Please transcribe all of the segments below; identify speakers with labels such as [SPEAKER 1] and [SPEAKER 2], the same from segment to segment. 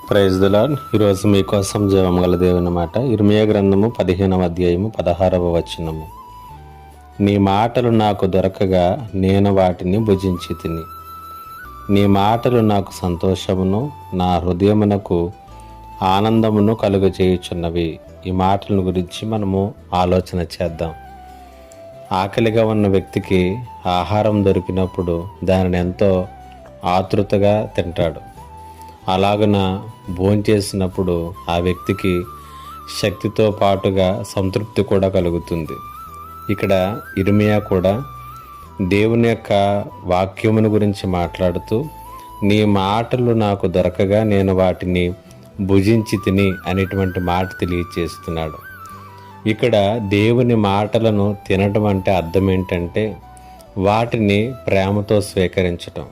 [SPEAKER 1] Praise the lord. ఈరోజు మీకోసం జీవముగల దేవుని మాట. ఇర్మియా గ్రంథము 15వ అధ్యాయము 16వ వచనము. నీ మాటలు నాకు దొరకగా నేను వాటిని భుజించి తిని. నీ మాటలు నాకు సంతోషమును, నా హృదయమునకు ఆనందమును కలుగజేయుచున్నవి. ఈ మాటల గురించి మనము ఆలోచన చేద్దాం. ఆకలిగా ఉన్న వ్యక్తికి ఆహారం దొరికినప్పుడు దానిని ఎంతో ఆతృతగా తింటాడు. అలాగున భోంచేసినప్పుడు ఆ వ్యక్తికి శక్తితో పాటుగా సంతృప్తి కూడా కలుగుతుంది. ఇక్కడ ఇర్మియా కూడా దేవుని యొక్క వాక్యమును గురించి మాట్లాడుతూ, నీ మాటలు నాకు దొరకగా నేను వాటిని భుజించి తిని అనేటువంటి మాట తెలియచేస్తున్నాడు. ఇక్కడ దేవుని మాటలను తినడం అంటే అర్థం ఏంటంటే వాటిని ప్రేమతో స్వీకరించటం,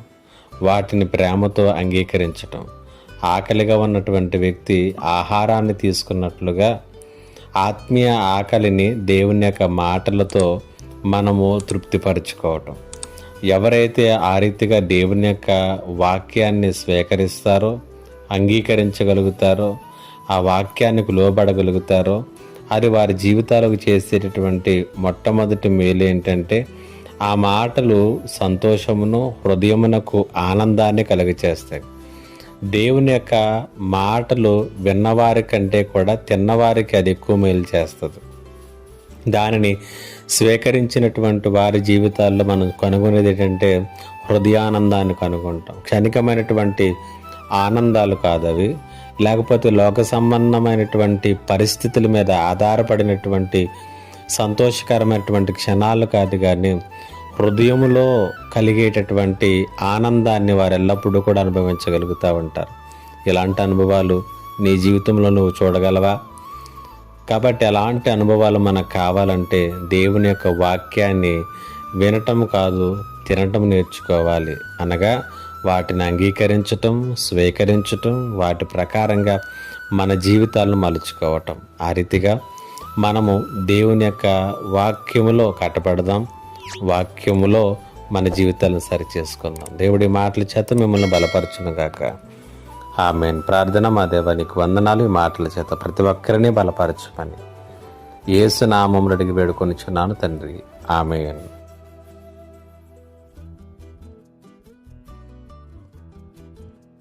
[SPEAKER 1] వాటిని ప్రేమతో అంగీకరించటం. ఆకలిగా ఉన్నటువంటి వ్యక్తి ఆహారాన్ని తీసుకున్నట్లుగా ఆత్మీయ ఆకలిని దేవుని యొక్క మాటలతో మనము తృప్తిపరచుకోవటం. ఎవరైతే ఆ రీతిగా దేవుని యొక్క వాక్యాన్ని స్వీకరిస్తారో, అంగీకరించగలుగుతారో, ఆ వాక్యానికి లోబడగలుగుతారో, అది వారి జీవితాలకు చేసేటటువంటి మొట్టమొదటి మేలు ఏంటంటే ఆ మాటలు సంతోషమును, హృదయమునకు ఆనందాన్ని కలుగచేస్తాయి. దేవుని యొక్క మాటలు విన్నవారి కంటే కూడా తిన్నవారికి అది ఎక్కువ మేలు చేస్తుంది. దానిని స్వీకరించినటువంటి వారి జీవితాల్లో మనం కనుగొనేది ఏంటంటే హృదయానందాన్ని కనుగొంటాం. క్షణికమైనటువంటి ఆనందాలు కాదు అవి, లేకపోతే లోక సంబంధమైనటువంటి పరిస్థితుల మీద ఆధారపడినటువంటి సంతోషకరమైనటువంటి క్షణాలు కాదు, కానీ హృదయములో కలిగేటటువంటి ఆనందాన్ని వారు ఎల్లప్పుడూ కూడా అనుభవించగలుగుతూ ఉంటారు. ఇలాంటి అనుభవాలు నీ జీవితంలో నువ్వు చూడగలవా? కాబట్టి అలాంటి అనుభవాలు మనకు కావాలంటే దేవుని యొక్క వాక్యాన్ని వినటం కాదు, తినటం నేర్చుకోవాలి. అనగా వాటిని అంగీకరించటం, స్వీకరించటం, వాటి ప్రకారంగా మన జీవితాలను మలుచుకోవటం. ఆ రీతిగా మనము దేవుని యొక్క వాక్యములో కట్టపడదాం, వాక్యములో మన జీవితాలను సరిచేసుకుందాం. దేవుడి మాటల చేత మిమ్మల్ని బలపరచునుగాక. ఆమేన్. ప్రార్థన. మా దేవా, నీకు వందనాలు. ఈ మాటల చేత ప్రతి ఒక్కరిని బలపరచుమని యేసు నామములో అడిగి వేడుకొనిచున్నాను తండ్రి. ఆమేన్.